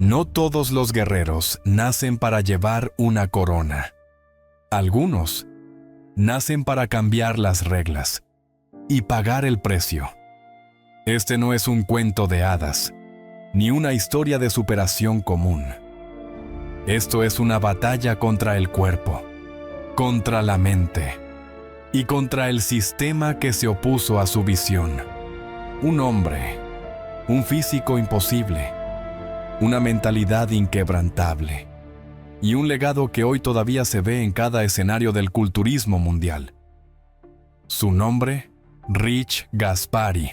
No todos los guerreros nacen para llevar una corona. Algunos nacen para cambiar las reglas y pagar el precio. Este no es un cuento de hadas, ni una historia de superación común. Esto es una batalla contra el cuerpo, contra la mente y contra el sistema que se opuso a su visión. Un hombre, un físico imposible, una mentalidad inquebrantable y un legado que hoy todavía se ve en cada escenario del culturismo mundial. Su nombre, Rich Gaspari,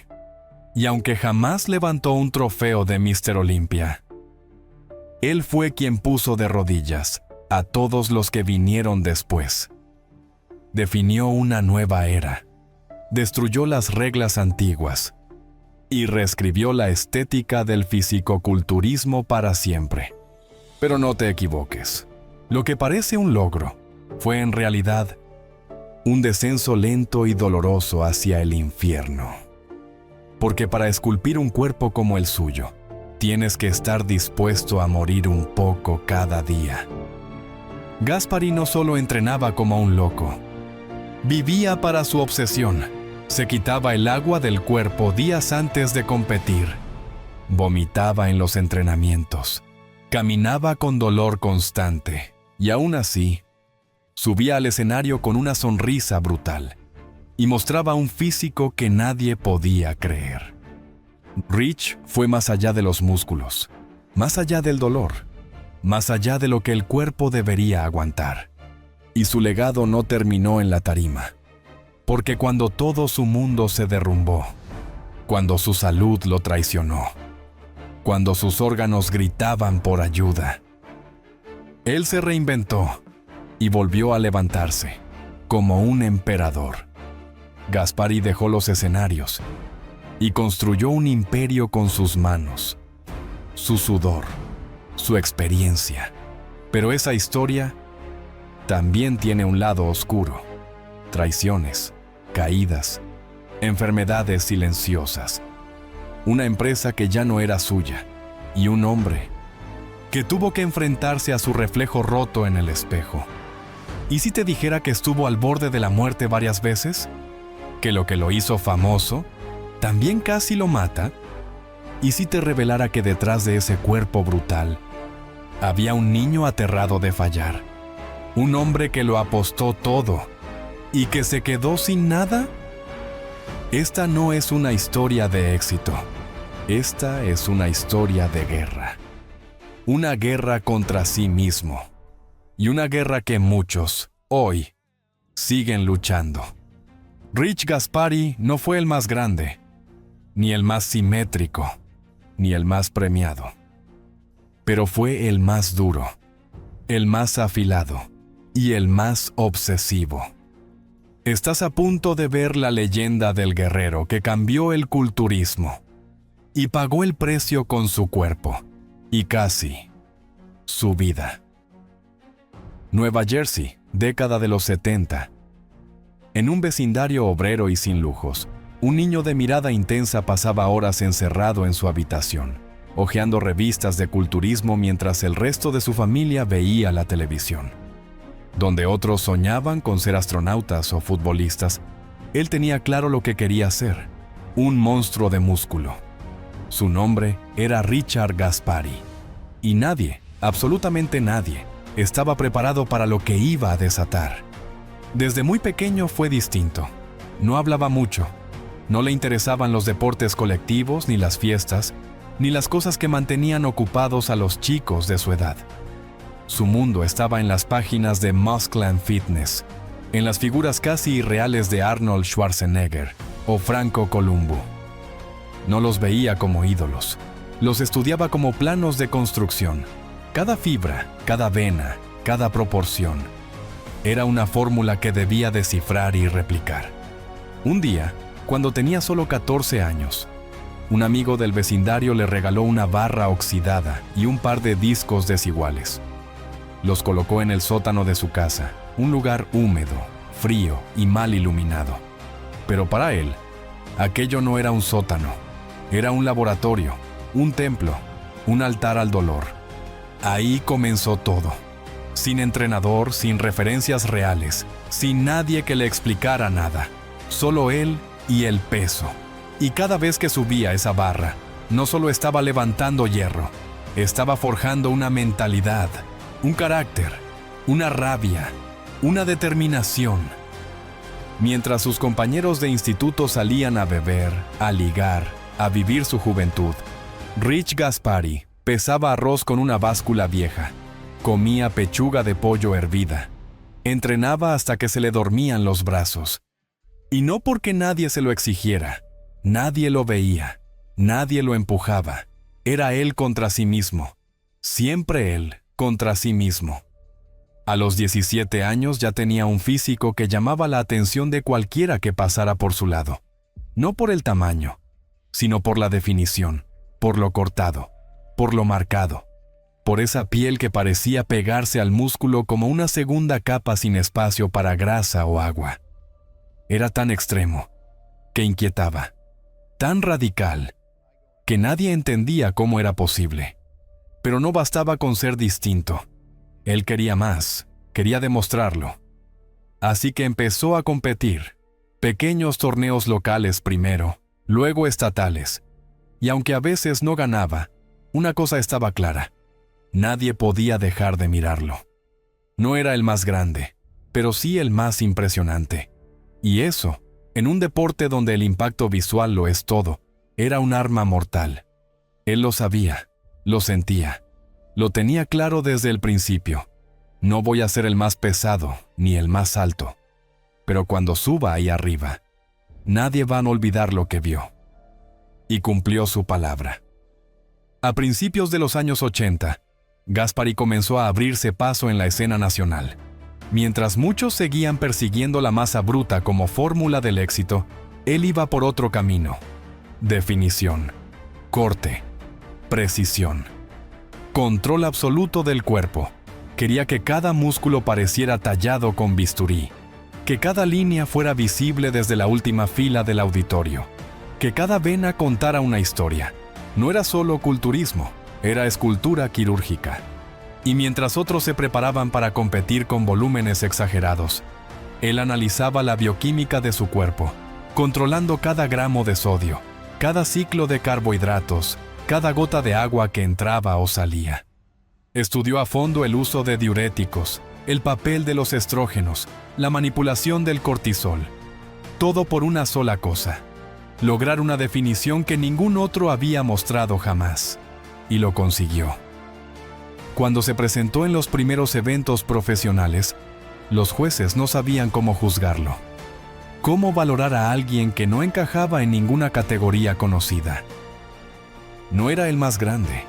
y aunque jamás levantó un trofeo de Mr. Olympia, él fue quien puso de rodillas a todos los que vinieron después. Definió una nueva era, destruyó las reglas antiguas y reescribió la estética del fisicoculturismo para siempre. Pero no te equivoques, lo que parece un logro fue en realidad un descenso lento y doloroso hacia el infierno. Porque para esculpir un cuerpo como el suyo, tienes que estar dispuesto a morir un poco cada día. Gaspari no solo entrenaba como un loco, vivía para su obsesión. Se quitaba el agua del cuerpo días antes de competir. Vomitaba en los entrenamientos. Caminaba con dolor constante. Y aún así, subía al escenario con una sonrisa brutal. Y mostraba un físico que nadie podía creer. Rich fue más allá de los músculos, más allá del dolor, más allá de lo que el cuerpo debería aguantar. Y su legado no terminó en la tarima. Porque cuando todo su mundo se derrumbó, cuando su salud lo traicionó, cuando sus órganos gritaban por ayuda, él se reinventó y volvió a levantarse como un emperador. Gaspari dejó los escenarios y construyó un imperio con sus manos, su sudor, su experiencia. Pero esa historia también tiene un lado oscuro: traiciones, caídas, enfermedades silenciosas, una empresa que ya no era suya y un hombre que tuvo que enfrentarse a su reflejo roto en el espejo. ¿Y si te dijera que estuvo al borde de la muerte varias veces? ¿Que lo hizo famoso también casi lo mata? ¿Y si te revelara que detrás de ese cuerpo brutal había un niño aterrado de fallar? Un hombre que lo apostó todo y que se quedó sin nada. Esta no es una historia de éxito. Esta es una historia de guerra. Una guerra contra sí mismo. Y una guerra que muchos, hoy, siguen luchando. Rich Gaspari no fue el más grande, ni el más simétrico, ni el más premiado. Pero fue el más duro, el más afilado y el más obsesivo. Estás a punto de ver la leyenda del guerrero que cambió el culturismo y pagó el precio con su cuerpo y casi su vida. Nueva Jersey, década de los 70. En un vecindario obrero y sin lujos, un niño de mirada intensa pasaba horas encerrado en su habitación, hojeando revistas de culturismo mientras el resto de su familia veía la televisión. Donde otros soñaban con ser astronautas o futbolistas, él tenía claro lo que quería ser: un monstruo de músculo. Su nombre era Richard Gaspari. Y nadie, absolutamente nadie, estaba preparado para lo que iba a desatar. Desde muy pequeño fue distinto. No hablaba mucho. No le interesaban los deportes colectivos, ni las fiestas, ni las cosas que mantenían ocupados a los chicos de su edad. Su mundo estaba en las páginas de Muscle and Fitness, en las figuras casi irreales de Arnold Schwarzenegger o Franco Columbu. No los veía como ídolos. Los estudiaba como planos de construcción. Cada fibra, cada vena, cada proporción era una fórmula que debía descifrar y replicar. Un día, cuando tenía solo 14 años, un amigo del vecindario le regaló una barra oxidada y un par de discos desiguales. Los colocó en el sótano de su casa, un lugar húmedo, frío y mal iluminado. Pero para él, aquello no era un sótano, era un laboratorio, un templo, un altar al dolor, Ahí comenzó todo. Sin entrenador, sin referencias reales, sin nadie que le explicara nada. Solo él y el peso. Y cada vez que subía esa barra, no solo estaba levantando hierro, estaba forjando una mentalidad, un carácter, una rabia, una determinación. Mientras sus compañeros de instituto salían a beber, a ligar, a vivir su juventud, Rich Gaspari pesaba arroz con una báscula vieja, comía pechuga de pollo hervida, entrenaba hasta que se le dormían los brazos. Y no porque nadie se lo exigiera, nadie lo veía, nadie lo empujaba. Era él contra sí mismo, siempre él contra sí mismo. A los 17 años ya tenía un físico que llamaba la atención de cualquiera que pasara por su lado. No por el tamaño, sino por la definición, por lo cortado, por lo marcado, por esa piel que parecía pegarse al músculo como una segunda capa sin espacio para grasa o agua. Era tan extremo, que inquietaba, tan radical, que nadie entendía cómo era posible. Pero no bastaba con ser distinto. Él quería más, quería demostrarlo. Así que empezó a competir. Pequeños torneos locales primero, luego estatales. Y aunque a veces no ganaba, una cosa estaba clara. Nadie podía dejar de mirarlo. No era el más grande, pero sí el más impresionante. Y eso, en un deporte donde el impacto visual lo es todo, era un arma mortal. Él lo sabía, lo sentía, lo tenía claro desde el principio. No voy a ser el más pesado, ni el más alto. Pero cuando suba ahí arriba, nadie va a olvidar lo que vio. Y cumplió su palabra. A principios de los años 80, Gaspari comenzó a abrirse paso en la escena nacional. Mientras muchos seguían persiguiendo la masa bruta como fórmula del éxito, él iba por otro camino. Definición, corte, precisión, control absoluto del cuerpo. Quería que cada músculo pareciera tallado con bisturí, que cada línea fuera visible desde la última fila del auditorio, que cada vena contara una historia. No era solo culturismo, era escultura quirúrgica. Y mientras otros se preparaban para competir con volúmenes exagerados, él analizaba la bioquímica de su cuerpo, controlando cada gramo de sodio, cada ciclo de carbohidratos, cada gota de agua que entraba o salía. Estudió a fondo el uso de diuréticos, el papel de los estrógenos, la manipulación del cortisol. Todo por una sola cosa: lograr una definición que ningún otro había mostrado jamás. Y lo consiguió. Cuando se presentó en los primeros eventos profesionales, los jueces no sabían cómo juzgarlo. ¿Cómo valorar a alguien que no encajaba en ninguna categoría conocida? No era el más grande,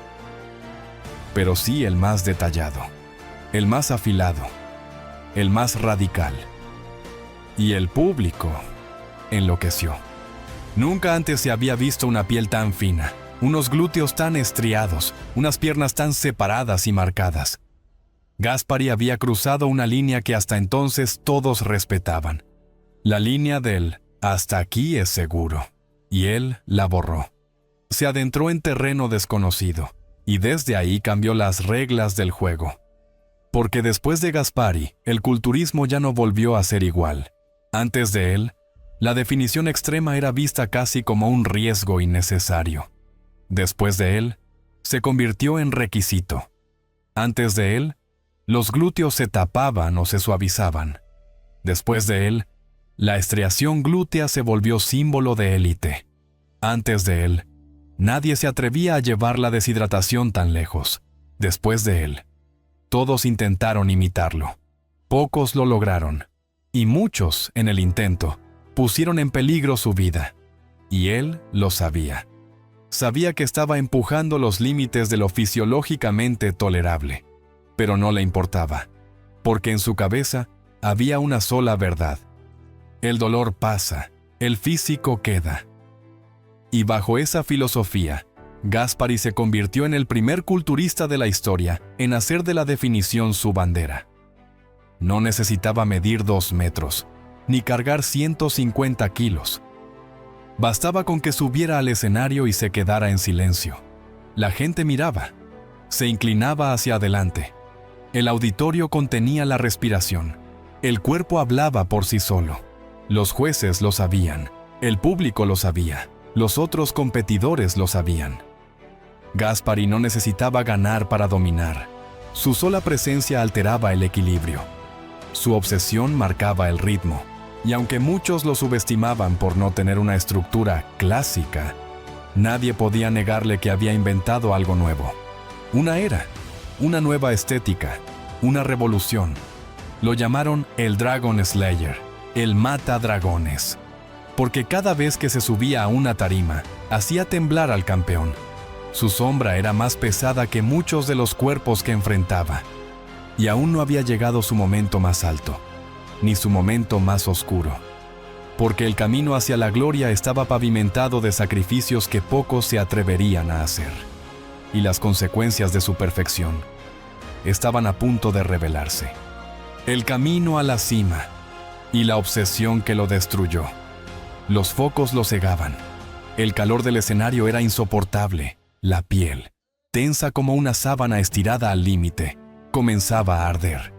pero sí el más detallado, el más afilado, el más radical. Y el público enloqueció. Nunca antes se había visto una piel tan fina, unos glúteos tan estriados, unas piernas tan separadas y marcadas. Gaspari había cruzado una línea que hasta entonces todos respetaban. La línea del "hasta aquí es seguro", y él la borró. Se adentró en terreno desconocido, y desde ahí cambió las reglas del juego. Porque después de Gaspari, el culturismo ya no volvió a ser igual. Antes de él, la definición extrema era vista casi como un riesgo innecesario. Después de él, se convirtió en requisito. Antes de él, los glúteos se tapaban o se suavizaban. Después de él, la estriación glútea se volvió símbolo de élite. Antes de él, nadie se atrevía a llevar la deshidratación tan lejos. Después de él, todos intentaron imitarlo. Pocos lo lograron, y muchos, en el intento, pusieron en peligro su vida. Y él lo sabía. Sabía que estaba empujando los límites de lo fisiológicamente tolerable, pero no le importaba, porque en su cabeza había una sola verdad: el dolor pasa, el físico queda. Y bajo esa filosofía, Gaspari se convirtió en el primer culturista de la historia en hacer de la definición su bandera. No necesitaba medir 2 metros, ni cargar 150 kilos. Bastaba con que subiera al escenario y se quedara en silencio. La gente miraba. Se inclinaba hacia adelante. El auditorio contenía la respiración. El cuerpo hablaba por sí solo. Los jueces lo sabían. El público lo sabía. Los otros competidores lo sabían. Gaspari no necesitaba ganar para dominar. Su sola presencia alteraba el equilibrio. Su obsesión marcaba el ritmo. Y aunque muchos lo subestimaban por no tener una estructura clásica, nadie podía negarle que había inventado algo nuevo. Una era, una nueva estética, una revolución. Lo llamaron el Dragon Slayer, el mata dragones, porque cada vez que se subía a una tarima, hacía temblar al campeón. Su sombra era más pesada que muchos de los cuerpos que enfrentaba. Y aún no había llegado su momento más alto, ni su momento más oscuro, porque el camino hacia la gloria estaba pavimentado de sacrificios que pocos se atreverían a hacer, y las consecuencias de su perfección estaban a punto de revelarse. El camino a la cima y la obsesión que lo destruyó. Los focos lo cegaban. El calor del escenario era insoportable. La piel, tensa como una sábana estirada al límite, comenzaba a arder.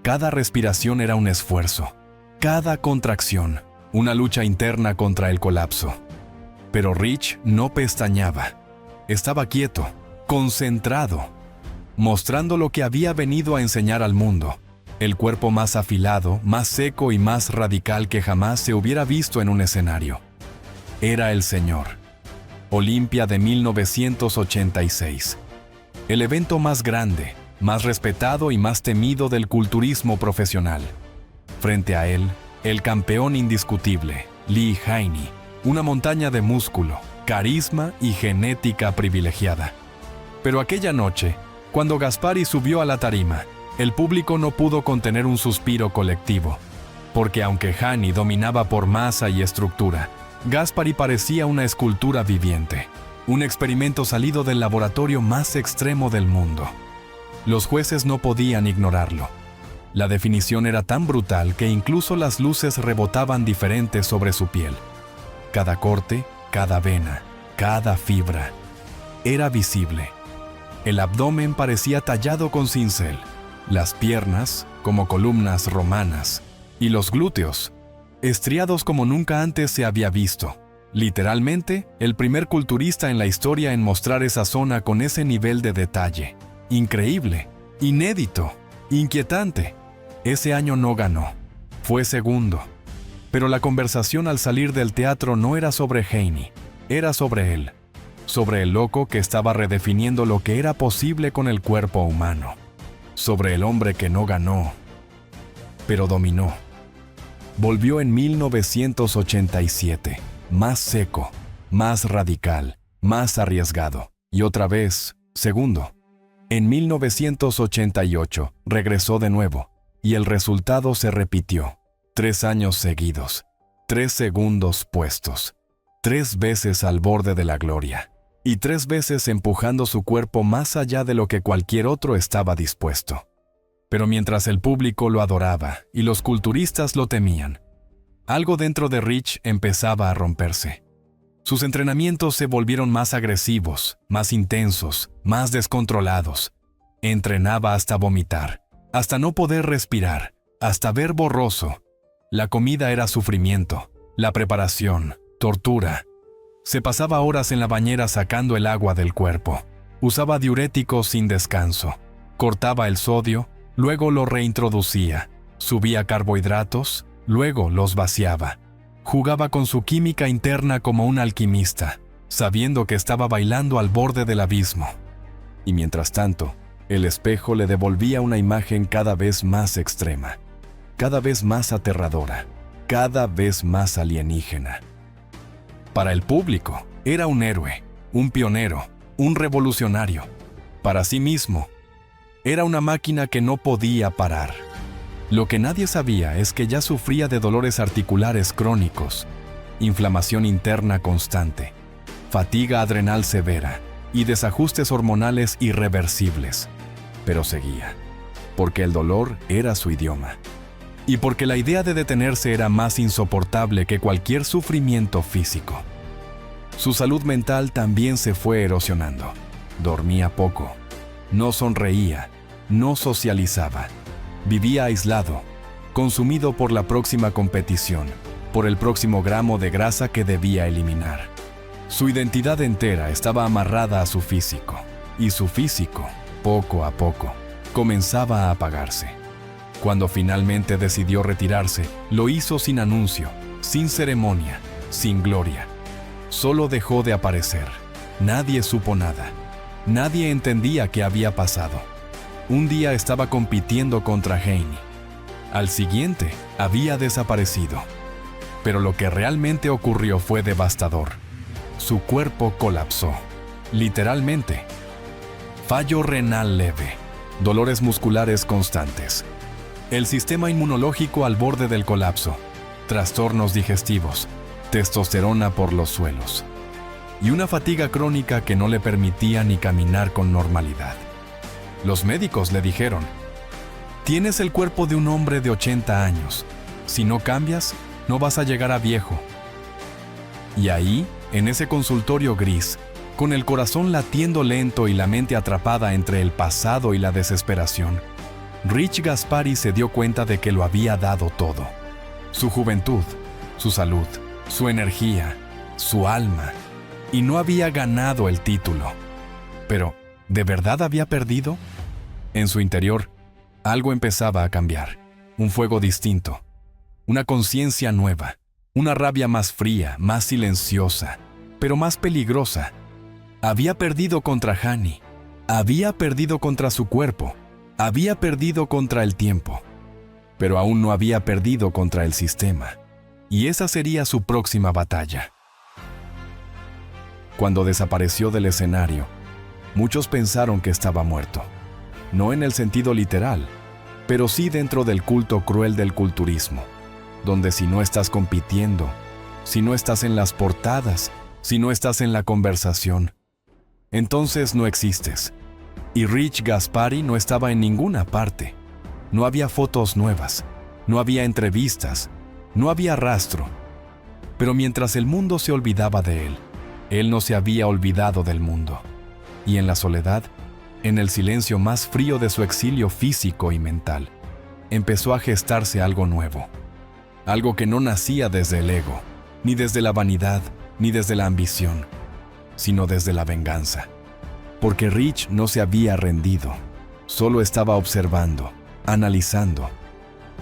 Cada respiración era un esfuerzo. Cada contracción, una lucha interna contra el colapso. Pero Rich no pestañeaba. Estaba quieto, concentrado, mostrando lo que había venido a enseñar al mundo. El cuerpo más afilado, más seco y más radical que jamás se hubiera visto en un escenario. Era el Señor. Olimpia de 1986. El evento más grande, más respetado y más temido del culturismo profesional. Frente a él, el campeón indiscutible, Lee Haney, una montaña de músculo, carisma y genética privilegiada. Pero aquella noche, cuando Gaspari subió a la tarima, el público no pudo contener un suspiro colectivo, porque aunque Haney dominaba por masa y estructura, Gaspari parecía una escultura viviente, un experimento salido del laboratorio más extremo del mundo. Los jueces no podían ignorarlo. La definición era tan brutal que incluso las luces rebotaban diferentes sobre su piel. Cada corte, cada vena, cada fibra era visible. El abdomen parecía tallado con cincel, las piernas como columnas romanas y los glúteos estriados como nunca antes se había visto. Literalmente, el primer culturista en la historia en mostrar esa zona con ese nivel de detalle. Increíble, inédito, inquietante. Ese año no ganó, fue segundo. Pero la conversación al salir del teatro no era sobre Haney, era sobre él. Sobre el loco que estaba redefiniendo lo que era posible con el cuerpo humano. Sobre el hombre que no ganó, pero dominó. Volvió en 1987, más seco, más radical, más arriesgado. Y otra vez, segundo. En 1988, regresó de nuevo, y el resultado se repitió. 3 años seguidos, 3 segundos puestos, 3 veces al borde de la gloria, y 3 veces empujando su cuerpo más allá de lo que cualquier otro estaba dispuesto. Pero mientras el público lo adoraba y los culturistas lo temían, algo dentro de Rich empezaba a romperse. Sus entrenamientos se volvieron más agresivos, más intensos, más descontrolados. Entrenaba hasta vomitar, hasta no poder respirar, hasta ver borroso. La comida era sufrimiento, la preparación, tortura. Se pasaba horas en la bañera sacando el agua del cuerpo. Usaba diuréticos sin descanso. Cortaba el sodio, luego lo reintroducía. Subía carbohidratos, luego los vaciaba. Jugaba con su química interna como un alquimista, sabiendo que estaba bailando al borde del abismo. Y mientras tanto, el espejo le devolvía una imagen cada vez más extrema, cada vez más aterradora, cada vez más alienígena. Para el público, era un héroe, un pionero, un revolucionario. Para sí mismo, era una máquina que no podía parar. Lo que nadie sabía es que ya sufría de dolores articulares crónicos, inflamación interna constante, fatiga adrenal severa y desajustes hormonales irreversibles. Pero seguía, porque el dolor era su idioma. Y porque la idea de detenerse era más insoportable que cualquier sufrimiento físico. Su salud mental también se fue erosionando. Dormía poco. No sonreía, no socializaba. Vivía aislado, consumido por la próxima competición, por el próximo gramo de grasa que debía eliminar. Su identidad entera estaba amarrada a su físico, y su físico, poco a poco, comenzaba a apagarse. Cuando finalmente decidió retirarse, lo hizo sin anuncio, sin ceremonia, sin gloria. Solo dejó de aparecer. Nadie supo nada. Nadie entendía qué había pasado. Un día estaba compitiendo contra Haney. Al siguiente, había desaparecido. Pero lo que realmente ocurrió fue devastador. Su cuerpo colapsó. Literalmente. Fallo renal leve. Dolores musculares constantes. El sistema inmunológico al borde del colapso. Trastornos digestivos. Testosterona por los suelos. Y una fatiga crónica que no le permitía ni caminar con normalidad. Los médicos le dijeron: tienes el cuerpo de un hombre de 80 años. Si no cambias, no vas a llegar a viejo. Y ahí, en ese consultorio gris, con el corazón latiendo lento y la mente atrapada entre el pasado y la desesperación, Rich Gaspari se dio cuenta de que lo había dado todo. Su juventud, su salud, su energía, su alma, y no había ganado el título. Pero, ¿de verdad había perdido? En su interior, algo empezaba a cambiar. Un fuego distinto, una conciencia nueva, una rabia más fría, más silenciosa, pero más peligrosa. Había perdido contra Haney, había perdido contra su cuerpo, había perdido contra el tiempo, pero aún no había perdido contra el sistema. Y esa sería su próxima batalla. Cuando desapareció del escenario, muchos pensaron que estaba muerto. No en el sentido literal, pero sí dentro del culto cruel del culturismo, donde si no estás compitiendo, si no estás en las portadas, si no estás en la conversación, entonces no existes. Y Rich Gaspari no estaba en ninguna parte. No había fotos nuevas, no había entrevistas, no había rastro. Pero mientras el mundo se olvidaba de él, él no se había olvidado del mundo. Y en la soledad, en el silencio más frío de su exilio físico y mental, empezó a gestarse algo nuevo. Algo que no nacía desde el ego, ni desde la vanidad, ni desde la ambición, sino desde la venganza. Porque Rich no se había rendido, solo estaba observando, analizando,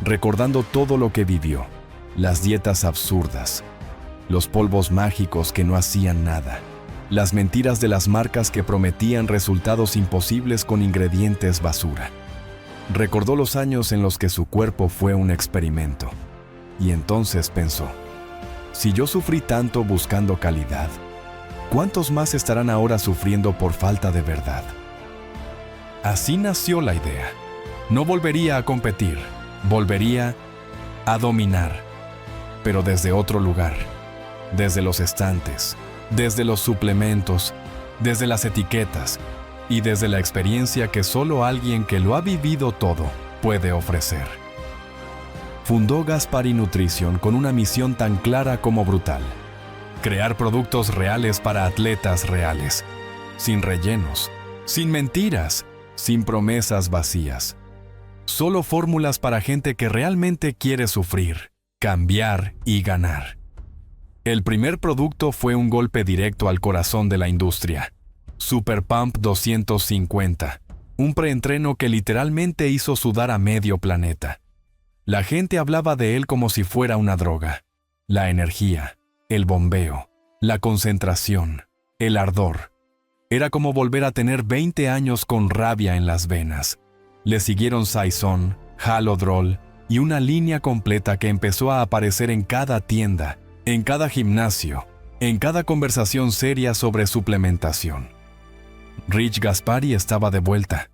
recordando todo lo que vivió, las dietas absurdas, los polvos mágicos que no hacían nada, las mentiras de las marcas que prometían resultados imposibles con ingredientes basura. Recordó los años en los que su cuerpo fue un experimento, y entonces pensó: si yo sufrí tanto buscando calidad, ¿cuántos más estarán ahora sufriendo por falta de verdad? Así nació la idea. No volvería a competir, volvería a dominar, pero desde otro lugar, desde los estantes, desde los suplementos, desde las etiquetas y desde la experiencia que solo alguien que lo ha vivido todo puede ofrecer. Fundó Gaspari Nutrition con una misión tan clara como brutal: crear productos reales para atletas reales, sin rellenos, sin mentiras, sin promesas vacías. Solo fórmulas para gente que realmente quiere sufrir, cambiar y ganar. El primer producto fue un golpe directo al corazón de la industria: Super Pump 250, un preentreno que literalmente hizo sudar a medio planeta. La gente hablaba de él como si fuera una droga. La energía, el bombeo, la concentración, el ardor. Era como volver a tener 20 años con rabia en las venas. Le siguieron Saison, Halodrol y una línea completa que empezó a aparecer en cada tienda, en cada gimnasio, en cada conversación seria sobre suplementación. Rich Gaspari estaba de vuelta,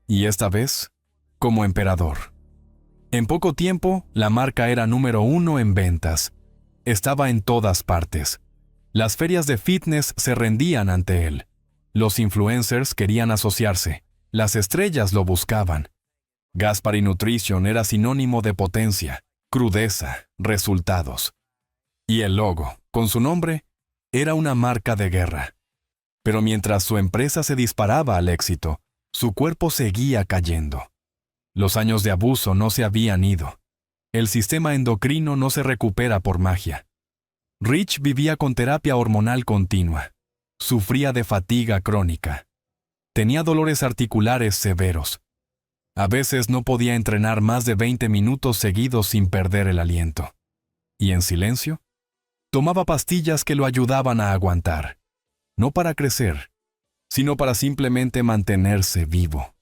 y esta vez, como emperador. En poco tiempo, la marca era número 1 en ventas. Estaba en todas partes. Las ferias de fitness se rendían ante él. Los influencers querían asociarse. Las estrellas lo buscaban. Gaspari Nutrition era sinónimo de potencia, crudeza, resultados. Y el logo, con su nombre, era una marca de guerra. Pero mientras su empresa se disparaba al éxito, Su cuerpo seguía cayendo. Los años de abuso no se habían ido. El sistema endocrino no se recupera por magia. Rich vivía con terapia hormonal continua. Sufría de fatiga crónica. Tenía dolores articulares severos. A veces no podía entrenar más de 20 minutos seguidos sin perder el aliento. Y en silencio, tomaba pastillas que lo ayudaban a aguantar. No para crecer, sino para simplemente mantenerse vivo.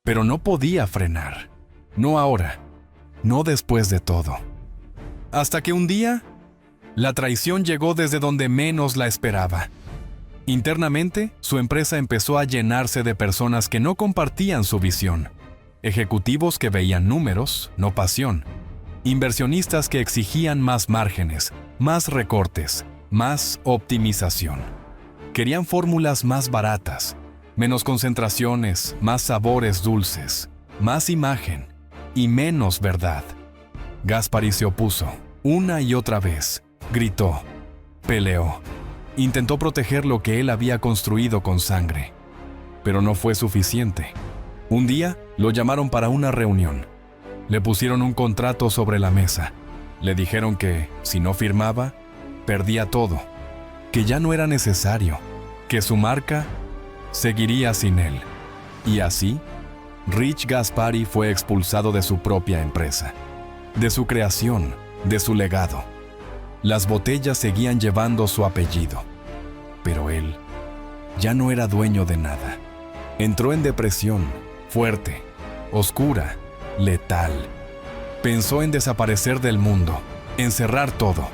Pero no podía frenar. No ahora. No después de todo. Hasta que un día, la traición llegó desde donde menos la esperaba. Internamente, su empresa empezó a llenarse de personas que no compartían su visión. Ejecutivos que veían números, no pasión. Inversionistas que exigían más márgenes, más recortes, más optimización. Querían fórmulas más baratas, menos concentraciones, más sabores dulces, más imagen y menos verdad. Gaspari se opuso, una y otra vez. Gritó, peleó. Intentó proteger lo que él había construido con sangre. Pero no fue suficiente. Un día, lo llamaron para una reunión. Le pusieron un contrato sobre la mesa. Le dijeron que, si no firmaba, perdía todo. Que ya no era necesario. Que su marca seguiría sin él. Y así, Rich Gaspari fue expulsado de su propia empresa. De su creación, de su legado. Las botellas seguían llevando su apellido. Pero él ya no era dueño de nada. Entró en depresión, fuerte, oscura, letal. Pensó en desaparecer del mundo, en cerrar todo.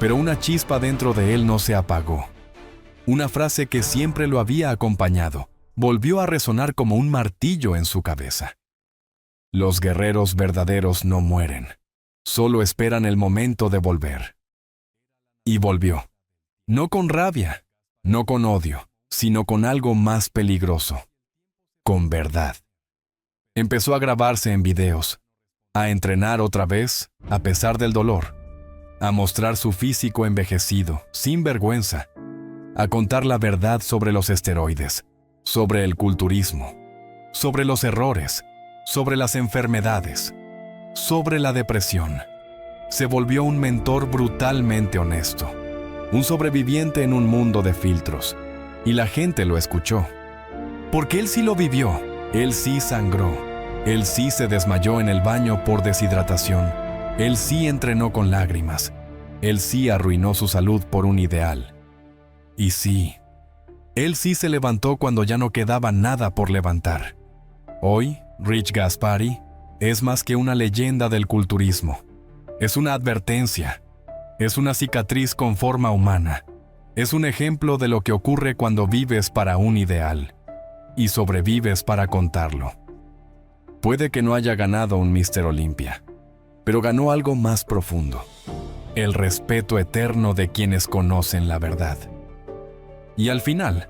Pero una chispa dentro de él no se apagó. Una frase que siempre lo había acompañado volvió a resonar como un martillo en su cabeza. Los guerreros verdaderos no mueren, solo esperan el momento de volver. Y volvió. No con rabia, no con odio, sino con algo más peligroso. Con verdad. Empezó a grabarse en videos, a entrenar otra vez, a pesar del dolor, a mostrar su físico envejecido, sin vergüenza, a contar la verdad sobre los esteroides, sobre el culturismo, sobre los errores, sobre las enfermedades, sobre la depresión. Se volvió un mentor brutalmente honesto, un sobreviviente en un mundo de filtros, y la gente lo escuchó. Porque él sí lo vivió, él sí sangró, él sí se desmayó en el baño por deshidratación, él sí entrenó con lágrimas, él sí arruinó su salud por un ideal. Y sí, él sí se levantó cuando ya no quedaba nada por levantar. Hoy, Rich Gaspari es más que una leyenda del culturismo. Es una advertencia. Es una cicatriz con forma humana. Es un ejemplo de lo que ocurre cuando vives para un ideal y sobrevives para contarlo. Puede que no haya ganado un Mr. Olympia, pero ganó algo más profundo: el respeto eterno de quienes conocen la verdad. Y al final,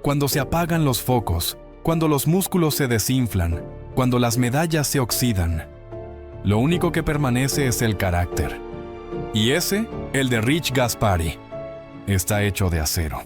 cuando se apagan los focos, cuando los músculos se desinflan, cuando las medallas se oxidan, lo único que permanece es el carácter. Y ese, el de Rich Gaspari, está hecho de acero.